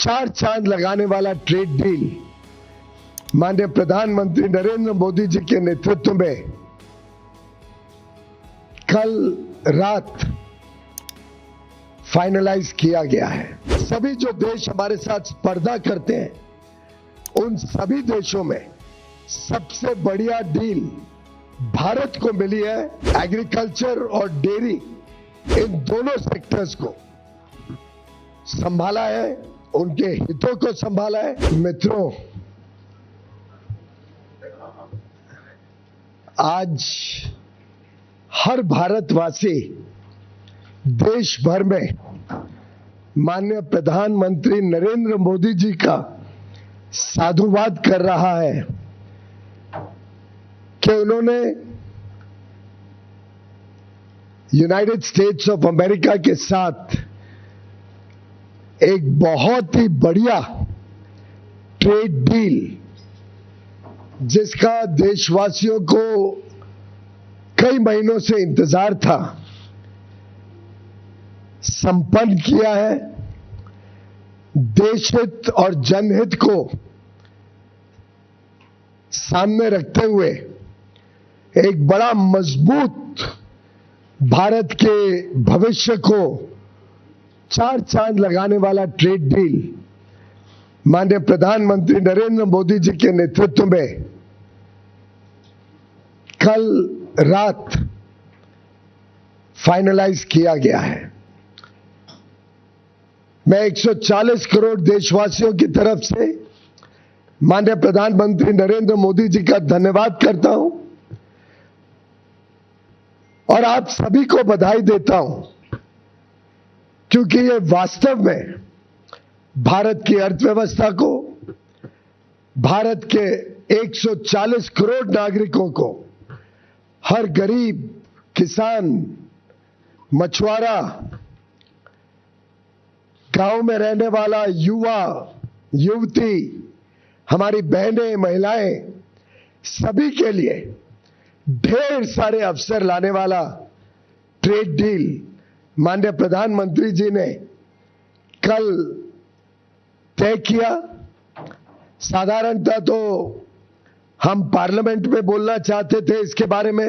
चार चांद लगाने वाला ट्रेड डील माननीय प्रधानमंत्री नरेंद्र मोदी जी के नेतृत्व में कल रात फाइनलाइज किया गया है। सभी जो देश हमारे साथ स्पर्धा करते हैं उन सभी देशों में सबसे बढ़िया डील भारत को मिली है। एग्रीकल्चर और डेयरी इन दोनों सेक्टर्स को संभाला है, उनके हितों को संभाला है। मित्रों, आज हर भारतवासी देश भर में माननीय प्रधानमंत्री नरेंद्र मोदी जी का साधुवाद कर रहा है कि उन्होंने यूनाइटेड स्टेट्स ऑफ अमेरिका के साथ एक बहुत ही बढ़िया ट्रेड डील, जिसका देशवासियों को कई महीनों से इंतजार था, संपन्न किया है। देशहित और जनहित को सामने रखते हुए एक बड़ा मजबूत भारत के भविष्य को चार चांद लगाने वाला ट्रेड डील माननीय प्रधानमंत्री नरेंद्र मोदी जी के नेतृत्व में कल रात फाइनलाइज किया गया है। मैं 140 करोड़ देशवासियों की तरफ से माननीय प्रधानमंत्री नरेंद्र मोदी जी का धन्यवाद करता हूं और आप सभी को बधाई देता हूं, क्योंकि ये वास्तव में भारत की अर्थव्यवस्था को, भारत के 140 करोड़ नागरिकों को, हर गरीब, किसान, मछुआरा, गांव में रहने वाला युवा, युवती, हमारी बहनें, महिलाएं, सभी के लिए ढेर सारे अवसर लाने वाला ट्रेड डील माननीय प्रधानमंत्री जी ने कल तय किया। साधारणतः तो हम पार्लियामेंट में बोलना चाहते थे इसके बारे में,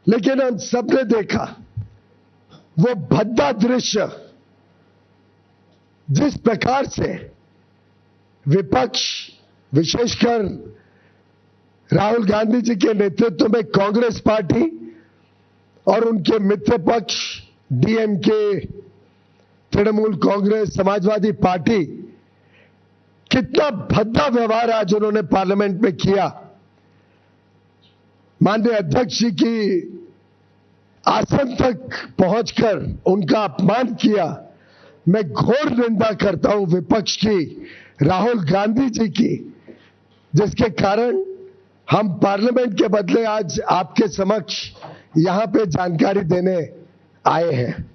लेकिन हम सबने देखा वो भद्दा दृश्य, जिस प्रकार से विपक्ष, विशेषकर राहुल गांधी जी के नेतृत्व में कांग्रेस पार्टी और उनके मित्र पक्ष डीएमके, तृणमूल कांग्रेस, समाजवादी पार्टी, कितना भद्दा व्यवहार आज उन्होंने पार्लियामेंट में किया। माननीय अध्यक्ष जी की आसन तक पहुंचकर उनका अपमान किया। मैं घोर निंदा करता हूं विपक्ष की, राहुल गांधी जी की, जिसके कारण हम पार्लियामेंट के बदले आज आपके समक्ष यहां पे जानकारी देने आए हैं।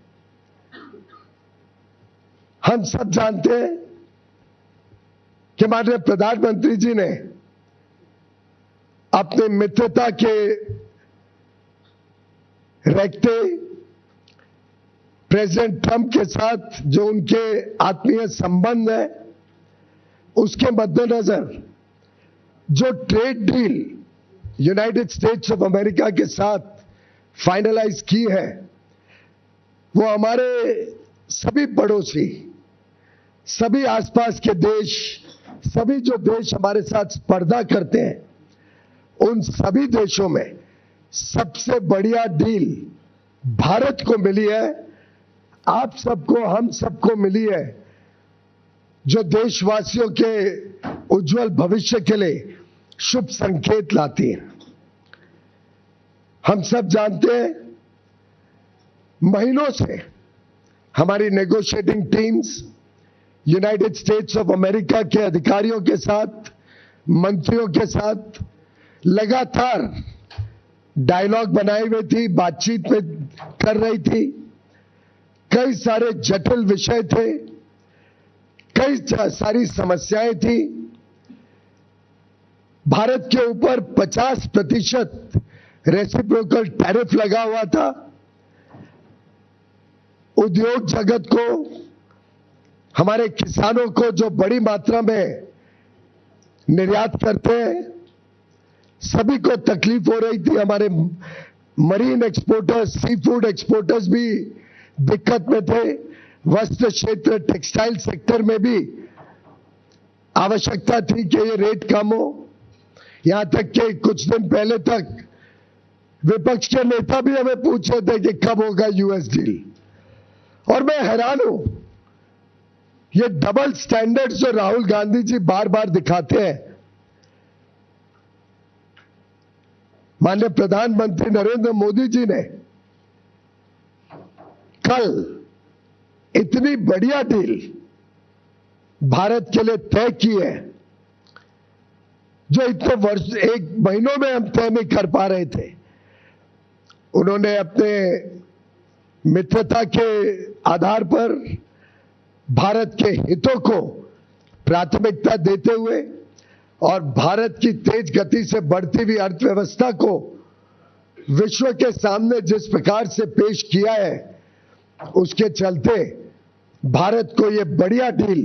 हम सब जानते हैं कि माननीय प्रधानमंत्री जी ने अपने मित्रता के रखते प्रेसिडेंट ट्रंप के साथ जो उनके आत्मीय संबंध है, उसके मद्देनजर जो trade deal United states of America के साथ फाइनलाइज की है, वो हमारे सभी पड़ोसी, सभी आसपास के देश, सभी जो देश हमारे साथ स्पर्धा करते हैं उन सभी देशों में सबसे बढ़िया डील भारत को मिली है। आप सबको, हम सबको मिली है, जो देशवासियों के उज्जवल भविष्य के लिए शुभ संकेत लाती है। हम सब जानते हैं महीनों से हमारी negotiating teams United states of America के अधिकारियों के साथ, मंत्रियों के साथ लगातार डायलॉग बनाए हुए थी, बातचीत में कर रही थी। कई सारे जटिल विषय थे, कई सारी समस्याएं थी। भारत के ऊपर 50% रेसिप्रोकल टैरिफ लगा हुआ था। उद्योग जगत को हमारे किसानों को जो बड़ी मात्रा में निर्यात करते हैं, सभी को तकलीफ हो रही थी। हमारे marine exporters, sea food exporters भी दिक्कत में थे। वस्त्र क्षेत्र, टेक्सटाइल सेक्टर में भी आवश्यकता थी कि ये रेट कम हो। यहां तक कि कुछ दिन पहले तक विपक्ष के नेता भी हमें पूछ रहे थे कि कब होगा यूएस डील। और मैं हैरान हूं, ये डबल स्टैंडर्ड्स जो राहुल गांधी जी बार बार दिखाते हैं। माननीय प्रधानमंत्री नरेंद्र मोदी जी ने कल इतनी बढ़िया डील भारत के लिए तय की है, जो इतने वर्ष, एक महीनों में हम तय नहीं कर पा रहे थे। उन्होंने अपने मित्रता के आधार पर भारत के हितों को प्राथमिकता देते हुए और भारत की तेज गति से बढ़ती हुई अर्थव्यवस्था को विश्व के सामने जिस प्रकार से पेश किया है, उसके चलते भारत को यह बढ़िया डील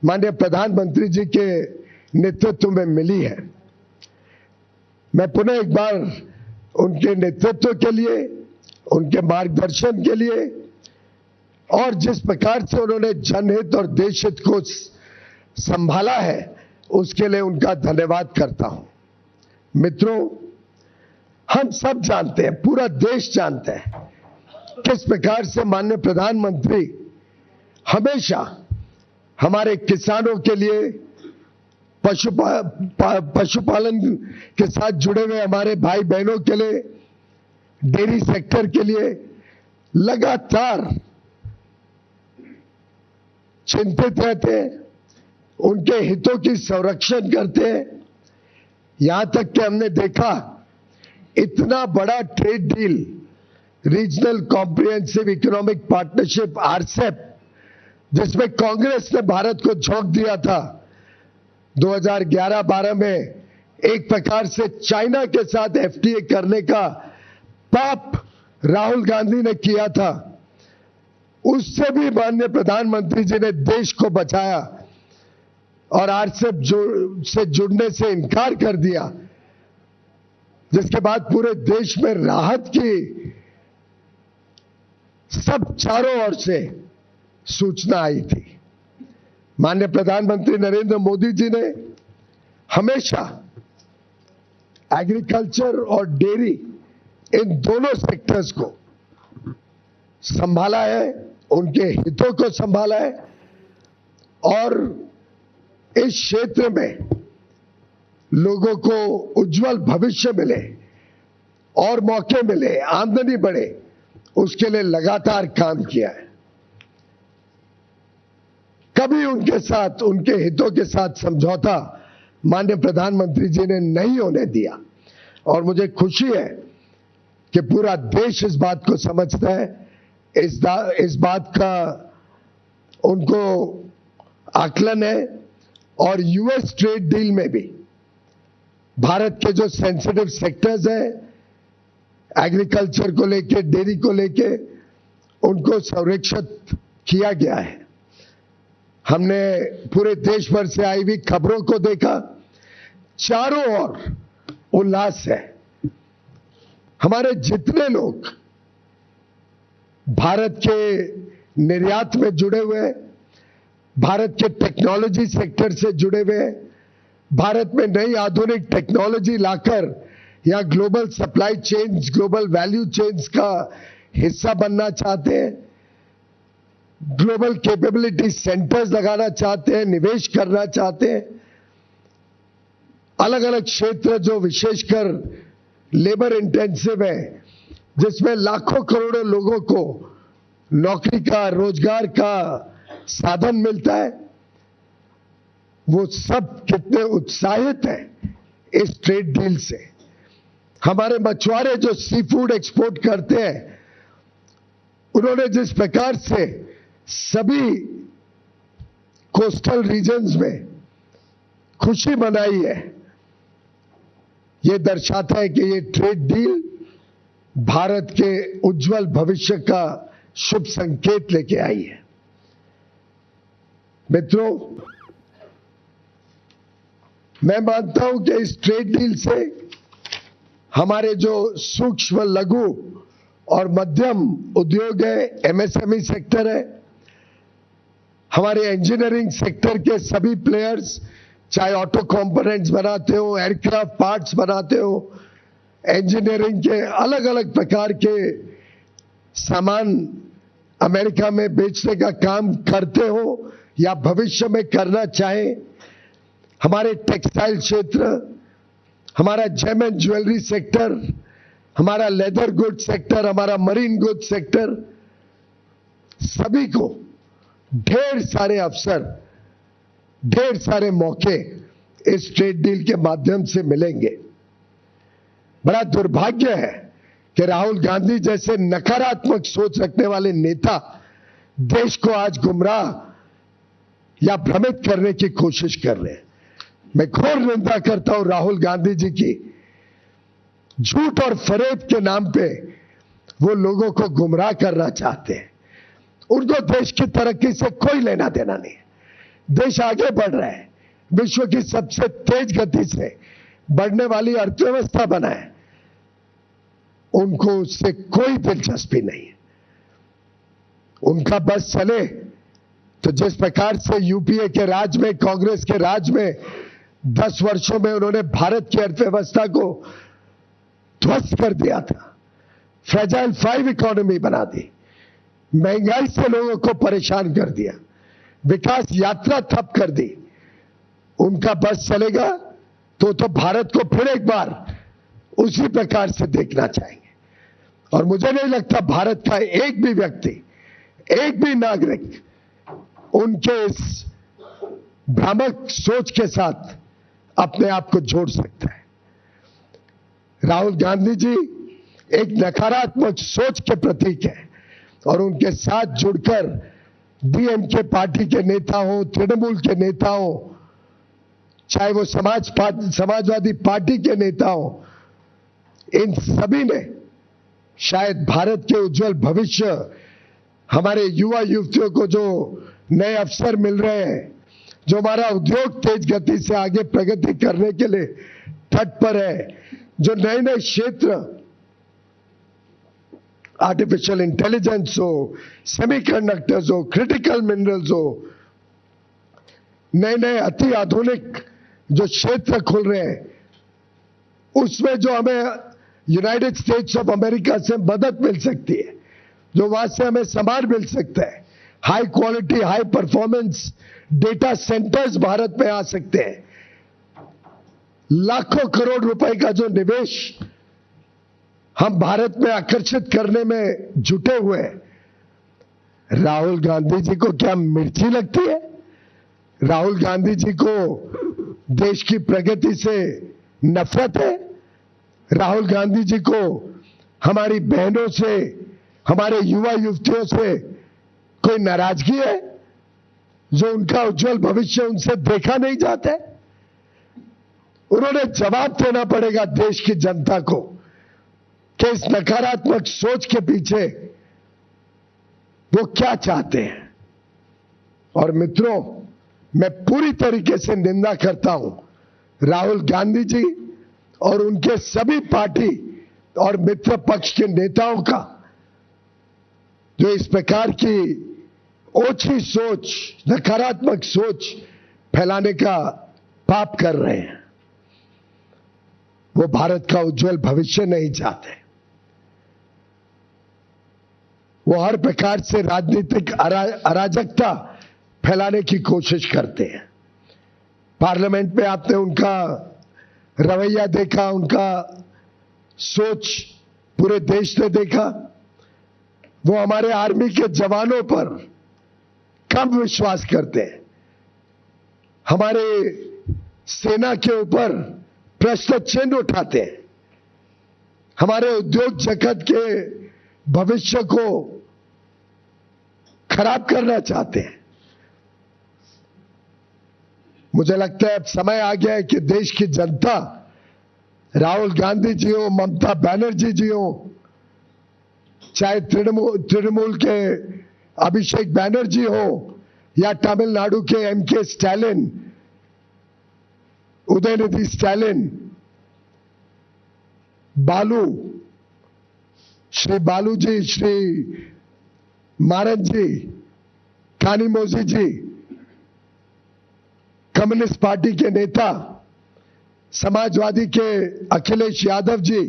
माननीय प्रधानमंत्री जी के नेतृत्व में मिली है। मैं पुनः एक बार उनके नेतृत्व के लिए, उनके मार्गदर्शन के लिए और जिस प्रकार से उन्होंने जनहित और देश हित को संभाला है, उसके लिए उनका धन्यवाद करता हूं। मित्रों, हम सब जानते हैं, पूरा देश जानता है किस प्रकार से माननीय प्रधानमंत्री हमेशा हमारे किसानों के लिए, पशुपालन के साथ जुड़े हुए हमारे भाई बहनों के लिए, डेयरी सेक्टर के लिए लगातार चिंतित रहते हैं, उनके हितों की संरक्षण करते हैं। यहां तक कि हमने देखा इतना बड़ा trade deal, regional comprehensive economic partnership RCEP, जिसमें कांग्रेस ने भारत को झोंक दिया था 2011-12 में, एक प्रकार से चाइना के साथ एफटीए करने का पाप राहुल गांधी ने किया था। उससे भी माननीय प्रधानमंत्री जी ने देश को बचाया और आरसेप से जुड़ने से इनकार कर दिया, जिसके बाद पूरे देश में राहत की सब चारों ओर से सूचना आई थी। माननीय प्रधानमंत्री नरेंद्र मोदी जी ने हमेशा एग्रीकल्चर और डेयरी, इन दोनों सेक्टर्स को संभाला है, उनके हितों को संभाला है और इस क्षेत्र में लोगों को उज्जवल भविष्य मिले और मौके मिले, आमदनी बढ़े, उसके लिए लगातार काम किया है। कभी उनके साथ, उनके हितों के साथ समझौता माननीय प्रधानमंत्री जी ने नहीं होने दिया और मुझे खुशी है कि पूरा देश इस बात को समझता है, इस बात का उनको आकलन है। और यूएस ट्रेड डील में भी भारत के जो सेंसिटिव सेक्टर्स हैं, एग्रीकल्चर को लेके, डेयरी को लेके, उनको संरक्षित किया गया है। हमने पूरे देश भर से आई हुई खबरों को देखा, चारों ओर उल्लास है। हमारे जितने लोग भारत के निर्यात में जुड़े हुए हैं, भारत के टेक्नोलॉजी सेक्टर से जुड़े हुए हैं, भारत में नई आधुनिक टेक्नोलॉजी लाकर या global supply chains, global value chains का हिस्सा बनना चाहते हैं, ग्लोबल कैपेबिलिटी सेंटर्स लगाना चाहते हैं, निवेश करना चाहते हैं। अलग अलग क्षेत्र जो विशेषकर लेबर इंटेंसिव है, जिसमें लाखों करोड़ों लोगों को नौकरी का, रोजगार का साधन मिलता है, वो सब कितने उत्साहित हैं इस ट्रेड डील से। हमारे मछुआरे जो सी फूड एक्सपोर्ट करते हैं, उन्होंने जिस प्रकार से सभी कोस्टल रीजन्स में खुशी मनाई है, ये दर्शाता है कि ये ट्रेड डील भारत के उज्जवल भविष्य का शुभ संकेत लेके आई है। मित्रों, मैं मानता हूं कि इस ट्रेड डील से हमारे जो सूक्ष्म, लघु और मध्यम उद्योग है, एमएसएमई सेक्टर है, हमारे इंजीनियरिंग सेक्टर के सभी प्लेयर्स, चाहे ऑटो कंपोनेंट्स बनाते हो, एयरक्राफ्ट पार्ट्स बनाते हो, इंजीनियरिंग के अलग अलग प्रकार के सामान अमेरिका में बेचने का काम करते हो या भविष्य में करना चाहे, हमारे टेक्सटाइल क्षेत्र, हमारा जेम एंड ज्वेलरी सेक्टर, हमारा लेदर गुड सेक्टर, हमारा मरीन गुड सेक्टर, सभी को ढेर सारे अवसर, ढेर सारे मौके इस ट्रेड डील के माध्यम से मिलेंगे। बड़ा दुर्भाग्य है कि राहुल गांधी जैसे नकारात्मक सोच रखने वाले नेता देश को आज गुमराह या भ्रमित करने की कोशिश कर रहे हैं। मैं घोर निंदा करता हूं राहुल गांधी जी की। झूठ और फरेब के नाम पे वो लोगों को गुमराह करना चाहते हैं। उनको देश की तरक्की से कोई लेना देना नहीं है। देश आगे बढ़ रहा है, विश्व की सबसे तेज गति से बढ़ने वाली अर्थव्यवस्था बना है, उनको उससे कोई दिलचस्पी नहीं है। उनका बस चले तो जिस प्रकार से यूपीए के राज में, कांग्रेस के राज में 10 वर्षों में उन्होंने भारत की अर्थव्यवस्था को ध्वस्त कर दिया था, फ्रेजाइल 5 इकोनॉमी बना दी, महंगाई से लोगों को परेशान कर दिया, विकास यात्रा ठप कर दी। उनका बस चलेगा तो भारत को फिर एक बार उसी प्रकार से देखना चाहेंगे। और मुझे नहीं लगता भारत का एक भी व्यक्ति, एक भी नागरिक उनके इस भ्रामक सोच के साथ अपने आप को जोड़ सकता है। राहुल गांधी जी एक नकारात्मक सोच के प्रतीक है और उनके साथ जुड़कर डीएमके पार्टी के नेता हो, तृणमूल के नेता हो, चाहे वो समाजवादी पार्टी के नेता हो, इन सभी ने शायद भारत के उज्जवल भविष्य, हमारे युवा युवतियों को जो नए अवसर मिल रहे हैं, जो हमारा उद्योग तेज गति से आगे प्रगति करने के लिए तट पर है, जो नए नए क्षेत्र, आर्टिफिशियल इंटेलिजेंस हो, सेमीकंडक्टर्स हो, क्रिटिकल मिनरल्स हो, नए नए अति आधुनिक जो क्षेत्र खुल रहे हैं, उसमें जो हमें यूनाइटेड स्टेट्स ऑफ अमेरिका से मदद मिल सकती है, जो वहां से हमें सामान मिल सकता है, high quality, high performance data centres Bharat में आ सकते हैं, लाखों करोड़ रुपए का जो निवेश हम भारत में आकर्षित करने में जुटे हुए हैं। राहुल गांधी जी को क्या मिर्ची लगती है? राहुल गांधी जी को देश की प्रगति से नफरत है? राहुल गांधी जी को हमारी बहनों से, हमारे युवा युवतियों से कोई नाराजगी है जो उनका उज्जवल भविष्य उनसे देखा नहीं जाता है? उन्होंने जवाब देना पड़ेगा देश की जनता को कि इस नकारात्मक सोच के पीछे वो क्या चाहते हैं। और मित्रों, मैं पूरी तरीके से निंदा करता हूं राहुल गांधी जी और उनके सभी पार्टी और मित्र पक्ष के नेताओं का, जो इस प्रकार की ओछी सोच, नकारात्मक सोच फैलाने का पाप कर रहे हैं। वो भारत का उज्जवल भविष्य नहीं चाहते। वो हर प्रकार से राजनीतिक अराजकता फैलाने की कोशिश करते हैं। पार्लियामेंट में आपने उनका रवैया देखा, उनका सोच पूरे देश ने देखा। वो हमारे आर्मी के जवानों पर कम विश्वास करते हैं, हमारे सेना के ऊपर प्रश्न चिन्ह उठाते हैं, हमारे उद्योग जगत के भविष्य को खराब करना चाहते हैं। मुझे लगता है अब समय आ गया है कि देश की जनता, राहुल गांधी जी हो, ममता बनर्जी जी हो, चाहे तृणमूल के अभिषेक बैनर्जी हो या तमिलनाडु के एमके स्टालिन, उदयनिधि स्टालिन, बालू, श्री बालू जी, श्री मारन जी, कानीमोझी जी, कम्युनिस्ट पार्टी के नेता, समाजवादी के अखिलेश यादव जी,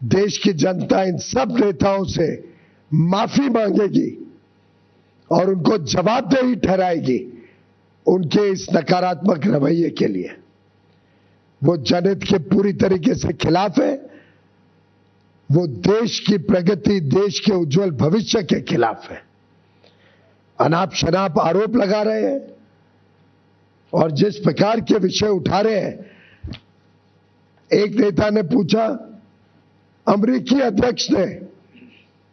देश की जनता इन सब नेताओं से माफी मांगेगी और उनको जवाबदेही ठहराएगी उनके इस नकारात्मक रवैये के लिए। वो जनहित के पूरी तरीके से खिलाफ है, वो देश की प्रगति, देश के उज्जवल भविष्य के खिलाफ है। अनाप शनाप आरोप लगा रहे हैं और जिस प्रकार के विषय उठा रहे हैं, एक नेता ने पूछा, अमेरिकी अध्यक्ष ने,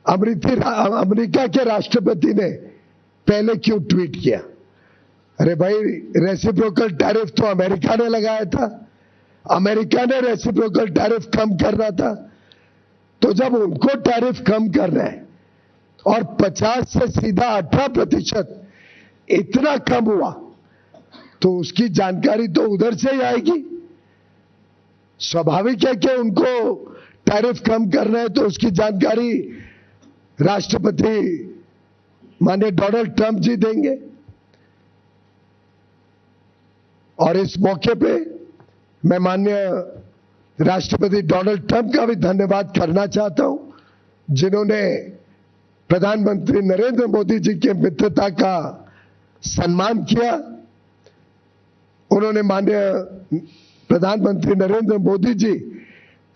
अमेरिका के राष्ट्रपति ने पहले क्यों ट्वीट किया? अरे भाई, रेसिप्रोकल टैरिफ तो अमेरिका ने लगाया था, अमेरिका ने रेसिप्रोकल टैरिफ कम करना था। तो जब उनको टैरिफ कम करना है और 50 से सीधा 18% इतना कम हुआ, तो उसकी जानकारी तो उधर से ही आएगी। स्वाभाविक है कि उनको टैरिफ कम करना है तो उसकी जानकारी राष्ट्रपति माननीय डोनाल्ड ट्रंप जी देंगे। और इस मौके पे मैं माननीय राष्ट्रपति डोनाल्ड ट्रंप का भी धन्यवाद करना चाहता हूं, जिन्होंने प्रधानमंत्री नरेंद्र मोदी जी के मित्रता का सम्मान किया। उन्होंने माननीय प्रधानमंत्री नरेंद्र मोदी जी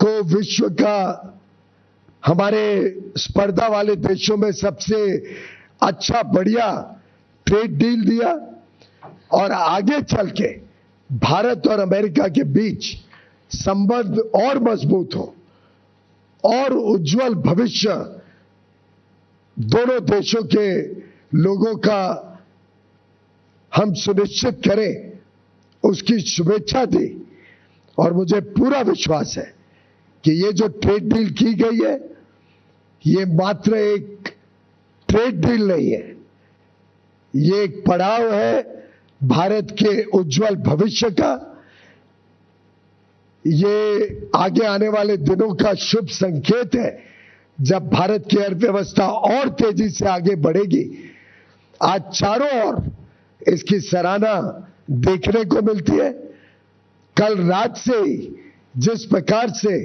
को विश्व का, हमारे स्पर्धा वाले देशों में सबसे अच्छा, बढ़िया ट्रेड डील दिया और आगे चल के भारत और अमेरिका के बीच संबंध और मजबूत हो और उज्जवल भविष्य दोनों देशों के लोगों का हम सुनिश्चित करें, उसकी शुभेच्छा दी। और मुझे पूरा विश्वास है कि ये जो ट्रेड डील की गई है, ये मात्र एक ट्रेड डील नहीं है, ये एक पड़ाव है भारत के उज्जवल भविष्य का। ये आगे आने वाले दिनों का शुभ संकेत है, जब भारत की अर्थव्यवस्था और तेजी से आगे बढ़ेगी। आज चारों ओर इसकी सराहना देखने को मिलती है। कल रात से ही जिस प्रकार से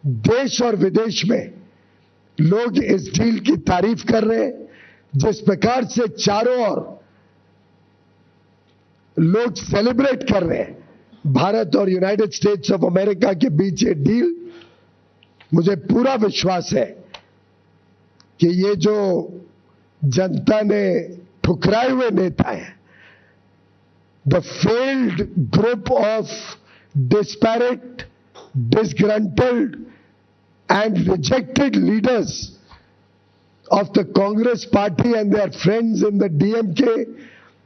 देश और विदेश में लोग इस डील की तारीफ कर रहे हैं, जिस प्रकार से चारों ओर लोग सेलिब्रेट कर रहे हैं भारत और यूनाइटेड स्टेट्स ऑफ अमेरिका के बीच ये डील, मुझे पूरा विश्वास है कि ये जो जनता ने ठुकराए हुए नेता हैं, the failed group of disparate, disgruntled and rejected leaders of the Congress party and their friends in the DMK,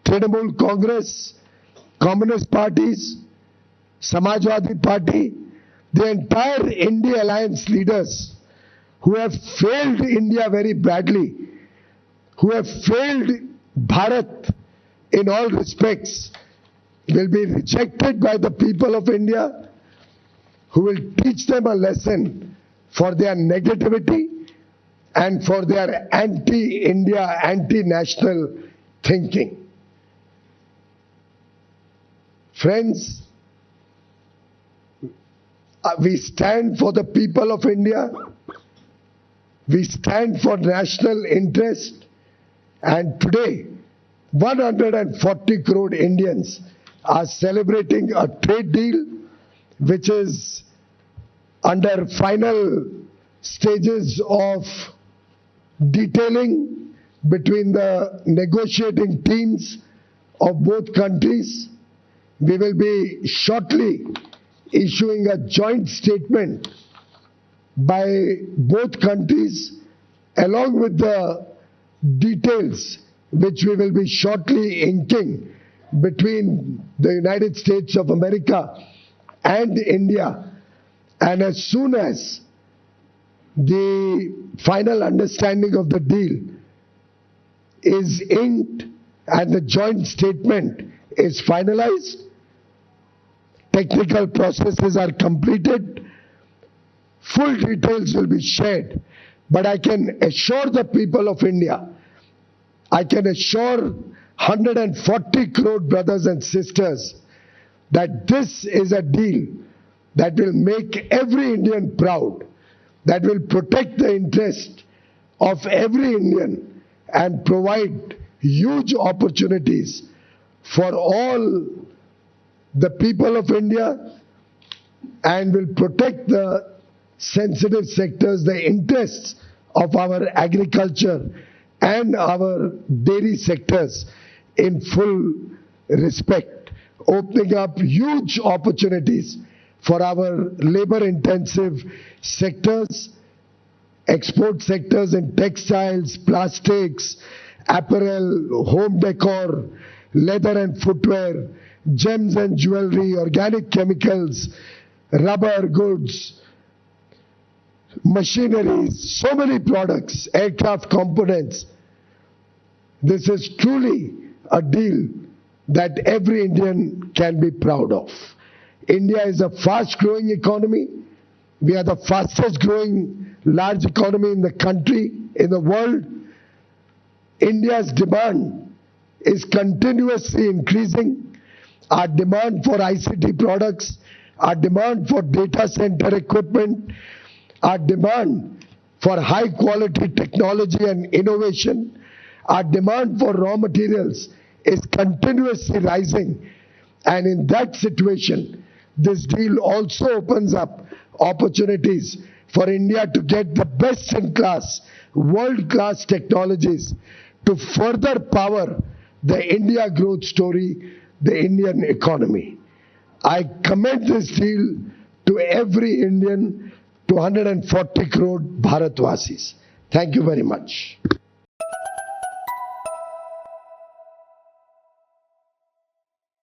Trinamool Congress, Communist parties, Samajwadi Party, the entire India Alliance leaders who have failed India very badly, who have failed Bharat in all respects, will be rejected by the people of India, who will teach them a lesson for their negativity and for their anti-India, anti-national thinking. Friends, we stand for the people of India, we stand for national interest, and today 140 crore Indians are celebrating a trade deal which is under final stages of detailing between the negotiating teams of both countries. We will be shortly issuing a joint statement by both countries along with the details which we will be shortly inking between the United States of America and India. And as soon as the final understanding of the deal is inked and the joint statement is finalized. Technical processes are completed. Full details will be shared. But I can assure the people of India, I can assure 140 crore brothers and sisters that this is a deal that will make every Indian proud, that will protect the interest of every Indian and provide huge opportunities for all the people of India, and will protect the sensitive sectors, the interests of our agriculture and our dairy sectors in full respect, opening up huge opportunities for our labor-intensive sectors, export sectors in textiles, plastics, apparel, home decor, leather and footwear, gems and jewelry, organic chemicals, rubber goods, machineries, so many products, aircraft components. This is truly a deal that every Indian can be proud of. India is a fast-growing economy. We are the fastest growing large economy in the country, in the world. India's demand is continuously increasing. Our demand for ICT products, our demand for data center equipment, our demand for high quality technology and innovation, our demand for raw materials is continuously rising. And in that situation, this deal also opens up opportunities for India to get the best in class, world-class technologies to further power the India growth story, the Indian economy. I commend this deal to every Indian, to 140 crore Bharatvasis. Thank you very much.